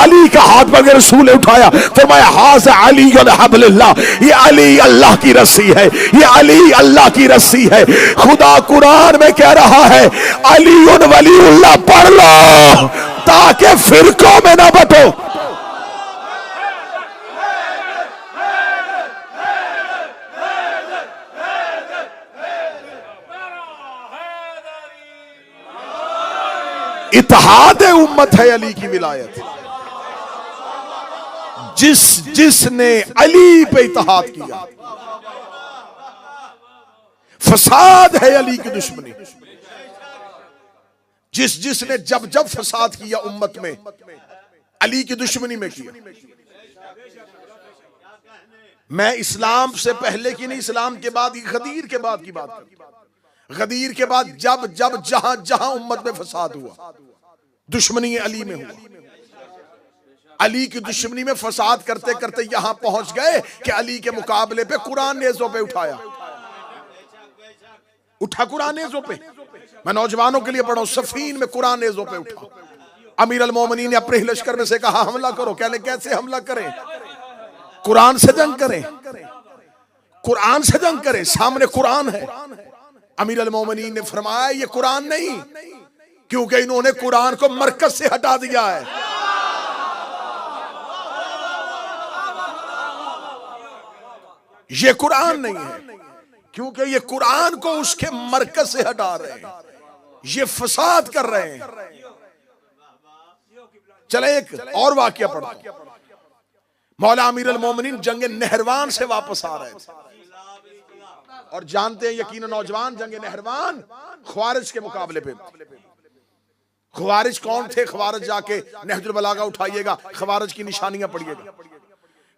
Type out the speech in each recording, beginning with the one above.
अली का हाथ पकड़ रसूल ने उठाया, फरमाया हाज़ा अली हब्लुल्लाह, ये अली अल्लाह की रस्सी है, ये अली अल्लाह की रस्सी है। खुदा कुरान में कह रहा है अली वलीउल्लाह पढ़ लो ताकि फिरकों में ना बटो। इत्तेहाद उम्मत है अली की विलायत। जिसने अली पे इत्तेहाद किया, फसाद है अली की दुश्मनी। जिसने जब फसाद किया उम्मत में, अली की दुश्मनी में किया। मैं इस्लाम से पहले की नहीं, इस्लाम के बाद, गदीर के बाद की बात करता हूं। गदीर के बाद जब जहां जहां उम्मत में फसाद हुआ, दुश्मनी अली में हुआ। अली की दुश्मनी में फसाद करते करते यहां पहुंच गए कि अली के मुकाबले पे कुरान नेज़ों पे उठाया, उठा कुरान नेज़ों पे। मैं नौजवानों के लिए पढ़ा, सफीन में कुरान नेज़ों पे उठा। अमीर अल मोमिनीन ने अपने लश्कर में से कहा हमला करो। कहने कैसे हमला करें? कुरान से जंग करें, कुरान से जंग करें, सामने कुरान है। अमीर अल मोमिनीन ने फरमाया ये कुरान नहीं, क्योंकि इन्होंने कुरान को मरकज से हटा दिया है। ये कुरान नहीं है, क्योंकि ये कुरान को उसके मरकज से हटा रहे हैं, ये फसाद कर रहे हैं। चले एक और वाकया पढ़ा। मौला अमीर अल मोमिनीन जंग नहरवान से वापस आ रहे थे, और जानते हैं यकीन नौजवान, जंग नहरवान ख्वारिज के मुकाबले पे। ख्वारिज कौन थे? ख्वारिज जाके नहजुल बलागा उठाइएगा, ख्वारिज की निशानियां पढ़िएगा,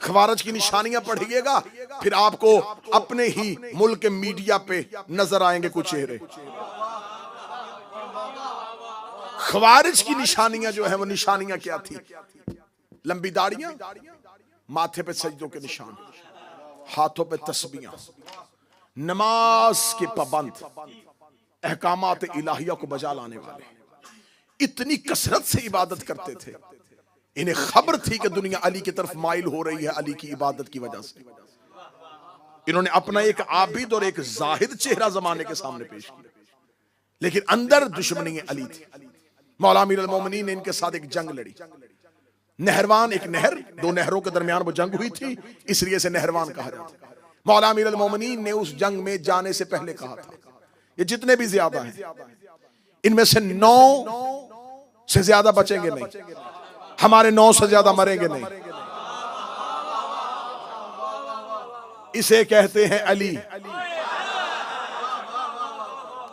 ख्वारिज की निशानियां पढ़िएगा, फिर आपको अपने ही मुल्क के मीडिया पे नजर आएंगे कुछ चेहरे। ख्वारिज की निशानियां जो है वो निशानियां क्या थी? लंबी दाढ़ियां, माथे पे सजदों के निशान, हाथों पे तस्बीहां, नमाज के पाबंद, अहकामात इलाहिया को बजा लाने वाले, इतनी कसरत से इबादत करते थे। इन्हें खबर थी कि दुनिया अली की तरफ माइल हो रही है अली की इबादत की वजह से। इन्होंने अपना एक आबिद और एक जाहिद चेहरा जमाने के सामने पेश किया, लेकिन अंदर दुश्मनी अली थी। मौला अमीर अल मोमिनीन ने इनके साथ एक जंग लड़ी। नहरवान, एक नहर, दो नहरों के दरमियान वो जंग हुई थी, इसलिए से नहरवान कहा जाता है। मौला अमीर अल मोमिनीन ने उस जंग में जाने से पहले कहा था ये जितने भी ज्यादा हैं, इनमें से 9 से ज्यादा बचेंगे नहीं, हमारे 9 से ज्यादा मरेंगे नहीं। इसे कहते हैं अली।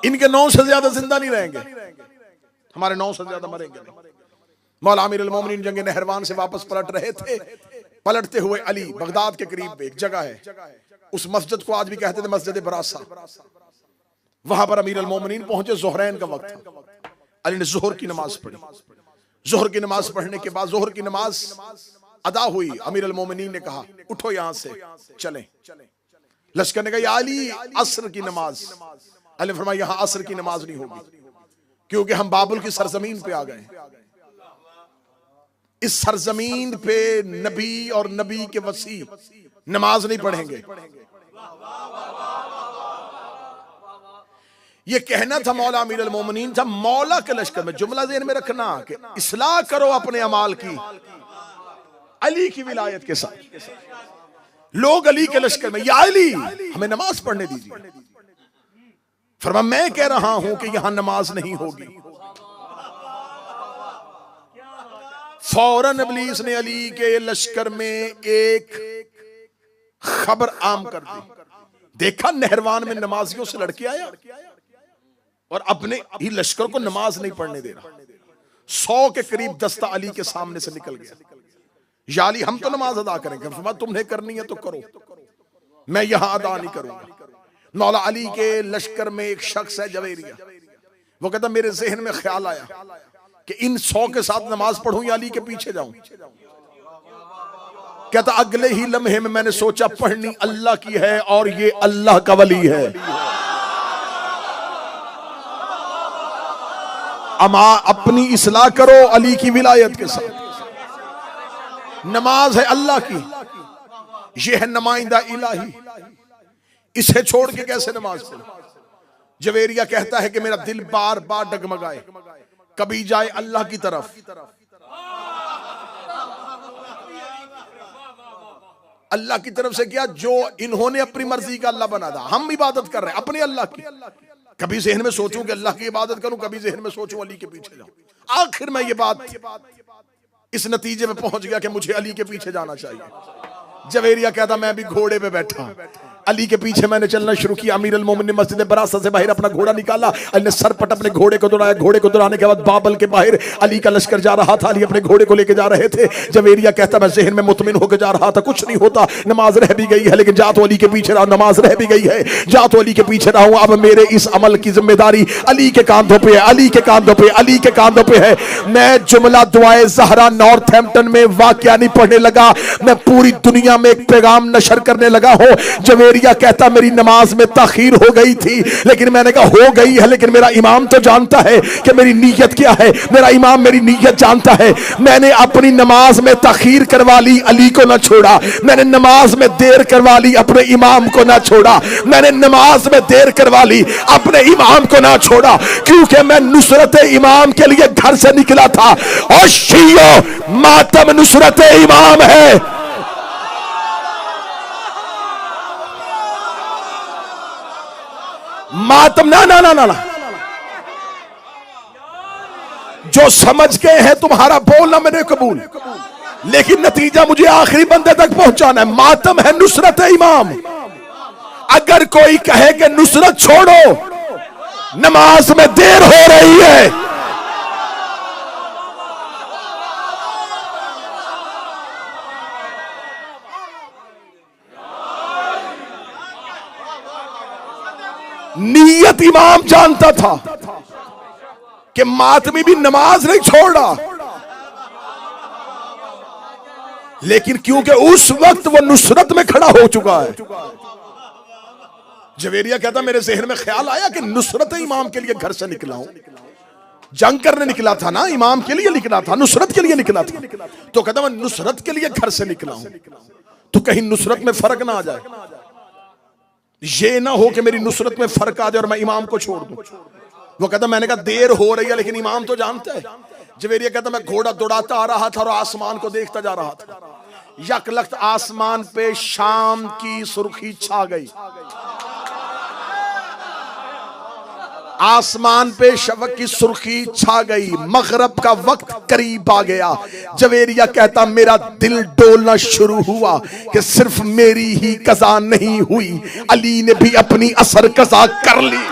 इनके 9 से ज्यादा जिंदा नहीं रहेंगे, हमारे 9 से ज्यादा मरेंगे नहीं। मौला अमीर अल मोमिनीन जंग नहरवान से वापस पलट रहे थे। पलटते हुए अली बगदाद के करीब एक जगह है, उस मस्जिद को आज भी कहते थे मस्जिद बरासा। वहां पर अमीर अल मोमिनीन पहुंचे, ज़ोहरैन का वक्त था। अली ने जोहर की नमाज पढ़ी। जोहर की नमाज पढ़ने के बाद जोहर की नमाज अदा हुई। अमीर अल मोमिनीन ने कहा उठो यहां से चलें। लश्कर ने कहा या अली असर की नमाज। अली फरमाया यहां असर की नमाज नहीं होगी, क्योंकि हम बाबुल की सरजमीन पे आ गए। इस सरजमीन पे नबी और नबी के वसी नमाज नहीं पढ़ेंगे। ये कहना था मौला अमीर अल मोमिनीन था। मौला के लश्कर में जुमला ज़हन में रखना कि इस्लाह करो अपने अमाल की अली की विलायत के साथ। लोग अली के लश्कर में या अली हमें नमाज पढ़ने दीजिए। फरमा मैं कह रहा हूं कि यहां नमाज नहीं होगी। फौरन इब्लीस ने अली के लश्कर में एक खबर आम कर दी। देखा नहरवान में नमाजियों से लड़के आया और अपने ही लश्कर को नमाज नहीं पढ़ने दे रहा। 100 के करीब दस्ता अली के सामने से निकल गया। या अली हम तो नमाज अदा करेंगे। फरमाया तुम्हें करनी है तो करो, मैं यहां अदा नहीं करूंगा। मौला अली के लश्कर में एक शख्स है जवेरिया। वो कहता मेरे जहन में ख्याल आया कि इन 100 के साथ नमाज पढ़ूं या अली के पीछे जाऊं। कहता अगले ही लम्हे में मैंने सोचा पढ़नी अल्लाह की है और ये अल्लाह का वली है। अमा अपनी इस्लाह करो अली की विलायत के साथ। नमाज है अल्लाह की, यह है नुमाइंदा इलाही, इसे छोड़ के कैसे नमाज पढ़ो। जवेरिया कहता है कि मेरा दिल बार बार डगमगाए, कभी जाए अल्लाह की तरफ, अल्लाह की तरफ से क्या, जो इन्होंने अपनी मर्जी का अल्लाह बना था, हम इबादत कर रहे हैं अपने अल्लाह की। कभी ज़हन में सोचूं कि अल्लाह की इबादत करूं, कभी ज़हन में सोचूं अली के पीछे जाऊं। आखिर में ये बात इस नतीजे में पहुंच गया कि मुझे अली के पीछे जाना चाहिए। जवेरिया कहता मैं भी घोड़े पे बैठा, अली के पीछे मैंने चलना शुरू किया। अमीर अल मोमिन ने मस्जिद बरासा से बाहर अपना घोड़ा निकाला, अली ने सरपट अपने घोड़े को दौड़ाया। घोड़े को दौड़ाने के बाद बाबल के बाहर अली का लश्कर जा रहा था, अली अपने घोड़े को लेके जा रहे थे। जवेरिया कहता मैं ज़हन में मुतमिन होकर जा रहा था, कुछ नहीं होता, नमाज रह भी गई है लेकिन जा तो अली के पीछे रहा, नमाज रह भी गई है, जा तो अली के पीछे रहा हूं। अब मेरे इस अमल की जिम्मेदारी अली के कांधों पे है, अली के कांधों पे, अली के कांधों पे है। मैं जुमला दुआए ज़हरा नॉर्थहैम्पटन में वाकया नहीं पढ़ने लगा, मैं पूरी दुनिया में एक पैगाम नशर करने लगा हूं। जवेरिया कहता मेरी नमाज में ताखीर हो गई थी, लेकिन मैंने कहा हो गई है लेकिन मेरा इमाम तो जानता है कि मेरी नीयत क्या है, मेरा इमाम मेरी नीयत जानता है। मैंने अपनी नमाज में ताखीर करवा ली, अली को ना छोड़ा। मैंने नमाज में देर करवा ली, अपने इमाम को ना छोड़ा। मैंने नमाज में देर करवा ली, अपने इमाम को ना छोड़ा, क्योंकि मैं नुसरत इमाम के लिए घर से निकला था। और शियो मातम नुसरत इमाम है। मातम ना ना ना ना ना, जो समझ गए हैं तुम्हारा बोलना मैंने कबूल, लेकिन नतीजा मुझे आखिरी बंदे तक पहुंचाना है। मातम है नुसरत इमाम। अगर कोई कहे कि नुसरत छोड़ो, नमाज में देर हो रही है, नीयत इमाम जानता था कि मातमी भी नमाज नहीं छोड़ा, लेकिन क्योंकि उस वक्त वो नुसरत में खड़ा हो चुका है। जवेरिया कहता मेरे ज़हन में ख्याल आया कि नुसरत इमाम के लिए घर से निकला हूं, जंग करने निकला था ना, इमाम के लिए निकला था, नुसरत के लिए निकला था। तो कहता मैं नुसरत के लिए घर से निकला हूं, तो कहीं नुसरत में फर्क ना आ जाए, ये ना हो कि मेरी नुसरत में फर्क आ जाए और मैं इमाम को छोड़ दूं। वो कहता मैंने कहा देर हो रही है लेकिन इमाम तो जानता है। जवेरिया कहता मैं घोड़ा दौड़ाता आ रहा था और आसमान को देखता जा रहा था। यकलख्त आसमान पे शाम की सुर्खी छा गई, आसमान पे शफक की सुर्खी छा गई, मगरब का वक्त करीब आ गया। जवेरिया कहता मेरा दिल डोलना शुरू हुआ कि सिर्फ मेरी ही कज़ा नहीं हुई, अली ने भी अपनी असर कज़ा कर ली।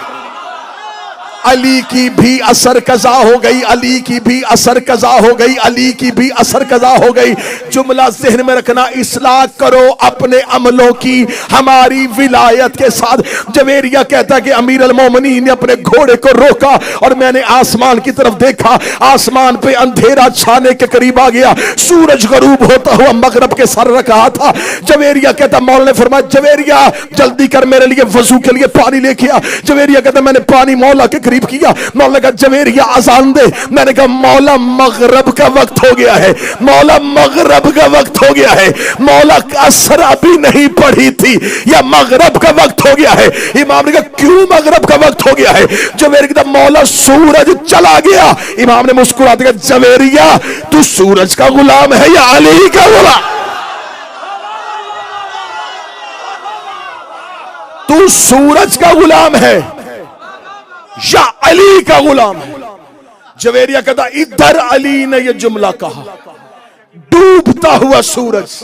अली की भी असर कज़ा हो गई, अली की भी असर कज़ा हो गई, अली की भी असर कज़ा हो गई। जुमला ज़हन में रखना, इस्लाह करो अपने अमलों की हमारी विलायत के साथ। जवेरिया कहता कि अमीर अल मोमिनीन ने अपने घोड़े को रोका और मैंने आसमान की तरफ देखा, आसमान पे अंधेरा छाने के करीब आ गया, सूरज गरूब होता हुआ मगरब के सर रखा था। जवेरिया कहता मौला ने फरमाया जवेरिया जल्दी कर मेरे लिए वजू के लिए पानी लेके आ। जवेरिया कहता मैंने पानी मौला के करीब किया, मौला का जवेरिया अजान दे। मैंने कहा मौला मगरब का वक्त हो गया है, मौला मगरब का वक्त हो गया है, मौला का असर अभी नहीं पड़ी थी या मगरब का वक्त हो गया है। इमाम ने कहा क्यों मगरब का वक्त हो गया है? जवेरिया कहता मौला सूरज चला गया। इमाम ने मुस्कुराते कहा जवेरिया तू सूरज का गुलाम है या अली का गुलाम? तू सूरज का गुलाम है या अली का गुलाम है? जवेरिया कहता इधर अली ने यह जुमला कहा, डूबता हुआ सूरज।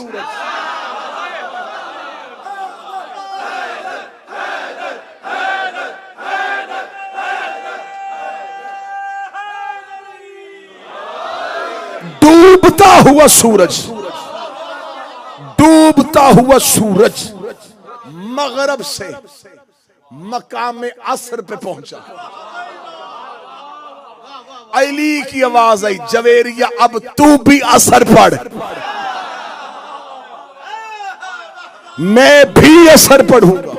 डूबता हुआ सूरज, डूबता हुआ सूरज मगरब से मकाम असर पे पहुंचा। अली की आवाज आई जवेरिया अब तू भी असर पढ़, मैं भी असर पढ़ूंगा।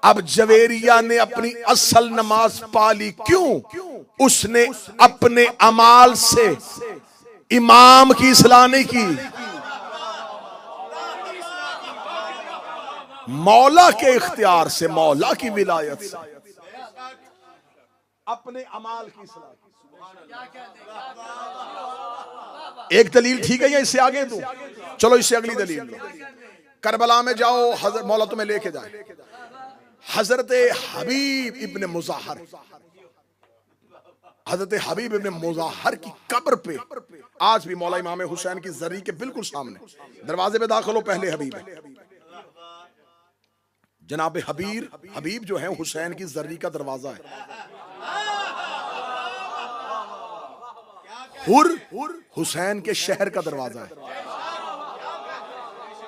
अब जवेरिया ने अपनी असल नमाज पा ली। क्यों? उसने अपने अमाल से इमाम की इस्लाह नहीं की, मौला के इख्तियार से, मौला की विलायत से अपने अमाल की इस्लाह की। एक दलील ठीक है या इससे आगे दूं? चलो इससे अगली दलील। करबला में जाओ, हजरत मौला तुम्हें लेके जाए, हजरत हबीब इब्ने मुज़ाहर, हजरत हबीब इब्ने मुज़ाहर की कब्र पे आज भी मौला इमाम हुसैन की जरी के बिल्कुल सामने, दरवाजे पे दाखिल हो, पहले हबीब है, जनाब हबीब जो है हुसैन की जरी का दरवाजा है। हुर हुसैन के शहर का दरवाजा है।